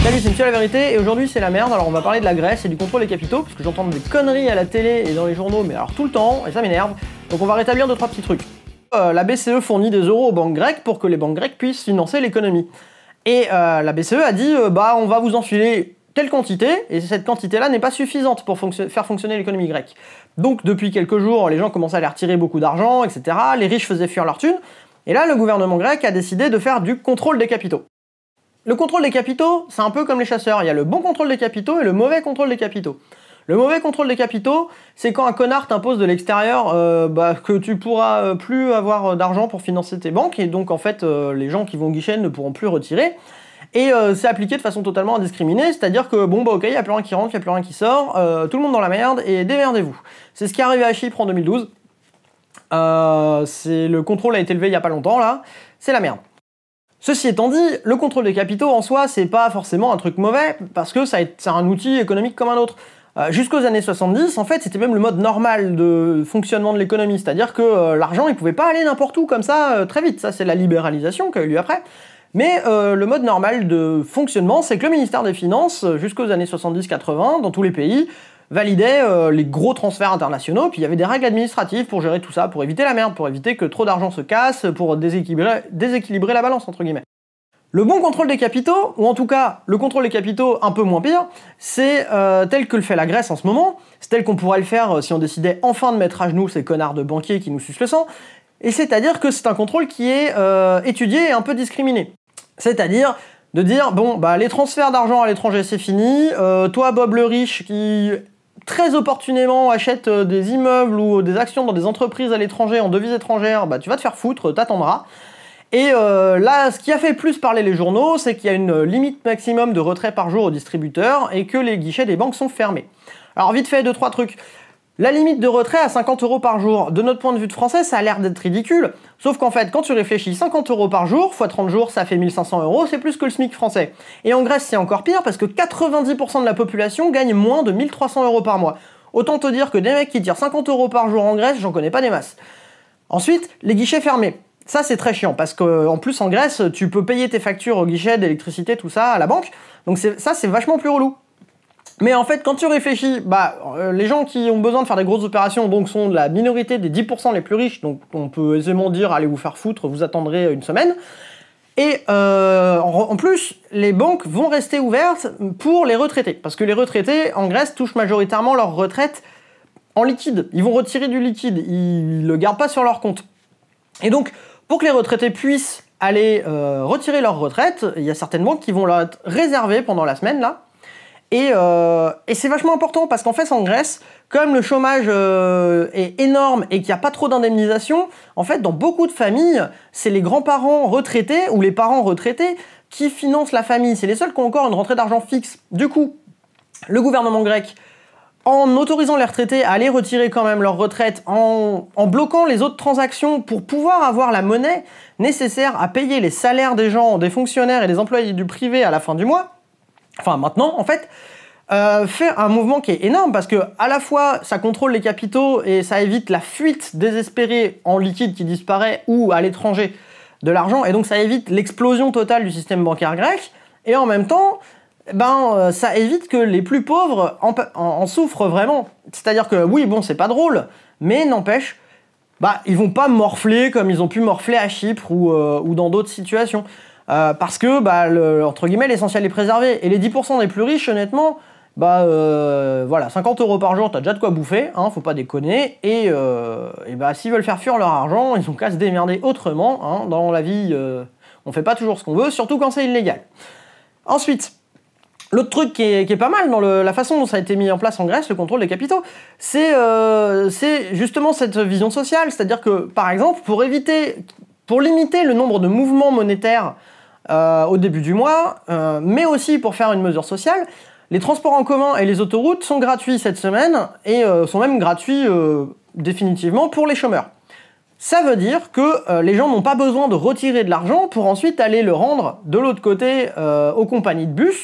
Salut, c'est Monsieur La Vérité et aujourd'hui c'est la merde. Alors on va parler de la Grèce et du contrôle des capitaux parce que j'entends des conneries à la télé et dans les journaux, mais alors tout le temps, et ça m'énerve. Donc on va rétablir 2-3 petits trucs. La BCE fournit des euros aux banques grecques pour que les banques grecques puissent financer l'économie. Et la BCE a dit bah on va vous enfiler telle quantité et cette quantité-là n'est pas suffisante pour faire fonctionner l'économie grecque. Donc depuis quelques jours, les gens commençaient à aller retirer beaucoup d'argent, etc. Les riches faisaient fuir leur thune. Et là, le gouvernement grec a décidé de faire du contrôle des capitaux. Le contrôle des capitaux, c'est un peu comme les chasseurs. Il y a le bon contrôle des capitaux et le mauvais contrôle des capitaux. Le mauvais contrôle des capitaux, c'est quand un connard t'impose de l'extérieur que tu pourras plus avoir d'argent pour financer tes banques, et donc en fait les gens qui vont au guichet ne pourront plus retirer. Et c'est appliqué de façon totalement indiscriminée, c'est-à-dire que bon bah ok, il n'y a plus rien qui rentre, il n'y a plus rien qui sort, tout le monde dans la merde, et démerdez-vous. C'est ce qui est arrivé à Chypre en 2012. Le contrôle a été levé il n'y a pas longtemps là, c'est la merde. Ceci étant dit, le contrôle des capitaux en soi, c'est pas forcément un truc mauvais, parce que c'est un outil économique comme un autre. Jusqu'aux années 70, en fait, c'était même le mode normal de fonctionnement de l'économie, c'est-à-dire que l'argent, il pouvait pas aller n'importe où comme ça très vite. Ça, c'est la libéralisation qui a eu lieu après. Mais le mode normal de fonctionnement, c'est que le ministère des Finances, jusqu'aux années 70-80, dans tous les pays, validait les gros transferts internationaux, puis il y avait des règles administratives pour gérer tout ça, pour éviter la merde, pour éviter que trop d'argent se casse, pour déséquilibrer la balance, entre guillemets. Le bon contrôle des capitaux, ou en tout cas le contrôle des capitaux un peu moins pire, c'est tel que le fait la Grèce en ce moment, c'est tel qu'on pourrait le faire si on décidait enfin de mettre à genoux ces connards de banquiers qui nous sucent le sang, et c'est-à-dire que c'est un contrôle qui est étudié et un peu discriminé. C'est-à-dire de dire, bon, bah les transferts d'argent à l'étranger c'est fini, toi Bob le riche qui très opportunément achète des immeubles ou des actions dans des entreprises à l'étranger en devises étrangères, bah tu vas te faire foutre, t'attendras. Et là, ce qui a fait plus parler les journaux, c'est qu'il y a une limite maximum de retrait par jour aux distributeurs et que les guichets des banques sont fermés. Alors vite fait, 2-3 trucs. La limite de retrait à 50 € par jour, de notre point de vue de français, ça a l'air d'être ridicule, sauf qu'en fait, quand tu réfléchis, 50 € par jour, x 30 jours, ça fait 1500 €, c'est plus que le SMIC français. Et en Grèce, c'est encore pire, parce que 90% de la population gagne moins de 1300 € par mois. Autant te dire que des mecs qui tirent 50 € par jour en Grèce, j'en connais pas des masses. Ensuite, les guichets fermés. Ça, c'est très chiant, parce qu'en plus, en Grèce, tu peux payer tes factures au guichet d'électricité, tout ça, à la banque, donc ça, c'est vachement plus relou. Mais en fait, quand tu réfléchis, les gens qui ont besoin de faire des grosses opérations donc sont de la minorité des 10% les plus riches, donc on peut aisément dire allez vous faire foutre, vous attendrez une semaine. Et en plus, les banques vont rester ouvertes pour les retraités, parce que les retraités en Grèce touchent majoritairement leur retraite en liquide. Ils vont retirer du liquide, ils le gardent pas sur leur compte. Et donc, pour que les retraités puissent aller retirer leur retraite, il y a certaines banques qui vont leur être réservées pendant la semaine là. Et c'est vachement important parce qu'en fait en Grèce, comme le chômage est énorme et qu'il n'y a pas trop d'indemnisation, en fait dans beaucoup de familles, c'est les grands-parents retraités ou les parents retraités qui financent la famille. C'est les seuls qui ont encore une rentrée d'argent fixe. Du coup, le gouvernement grec, en autorisant les retraités à aller retirer quand même leur retraite, en bloquant les autres transactions pour pouvoir avoir la monnaie nécessaire à payer les salaires des gens, des fonctionnaires et des employés du privé à la fin du mois, enfin maintenant en fait, fait un mouvement qui est énorme parce que à la fois ça contrôle les capitaux et ça évite la fuite désespérée en liquide qui disparaît ou à l'étranger de l'argent, et donc ça évite l'explosion totale du système bancaire grec, et en même temps ça évite que les plus pauvres en souffrent vraiment. C'est-à-dire que oui bon c'est pas drôle, mais n'empêche ils vont pas morfler comme ils ont pu morfler à Chypre ou dans d'autres situations. Parce que entre guillemets l'essentiel est préservé, et les 10% des plus riches honnêtement voilà, 50 € par jour t'as déjà de quoi bouffer, hein, faut pas déconner, et s'ils veulent faire fuir leur argent, ils ont qu'à se démerder autrement, hein, dans la vie on fait pas toujours ce qu'on veut, surtout quand c'est illégal. Ensuite, l'autre truc qui est pas mal dans la façon dont ça a été mis en place en Grèce, le contrôle des capitaux, c'est justement cette vision sociale, c'est-à-dire que par exemple pour limiter le nombre de mouvements monétaires au début du mois, mais aussi pour faire une mesure sociale, les transports en commun et les autoroutes sont gratuits cette semaine, et sont même gratuits définitivement pour les chômeurs. Ça veut dire que les gens n'ont pas besoin de retirer de l'argent pour ensuite aller le rendre de l'autre côté aux compagnies de bus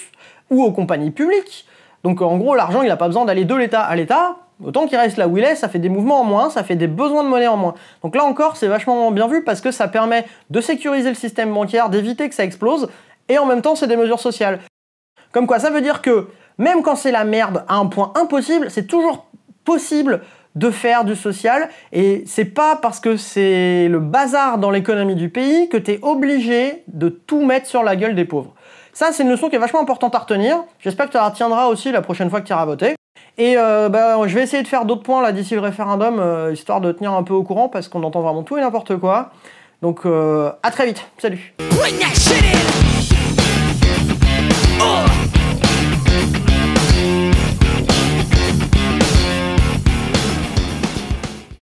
ou aux compagnies publiques. Donc en gros, l'argent, il n'a pas besoin d'aller de l'État à l'État, autant qu'il reste là où il est, ça fait des mouvements en moins, ça fait des besoins de monnaie en moins. Donc là encore, c'est vachement bien vu parce que ça permet de sécuriser le système bancaire, d'éviter que ça explose, et en même temps, c'est des mesures sociales. Comme quoi, ça veut dire que même quand c'est la merde à un point impossible, c'est toujours possible de faire du social, et c'est pas parce que c'est le bazar dans l'économie du pays que t'es obligé de tout mettre sur la gueule des pauvres. Ça, c'est une leçon qui est vachement importante à retenir. J'espère que tu la retiendras aussi la prochaine fois que tu iras voter. Et je vais essayer de faire d'autres points là d'ici le référendum, histoire de tenir un peu au courant, parce qu'on entend vraiment tout et n'importe quoi. Donc à très vite, salut.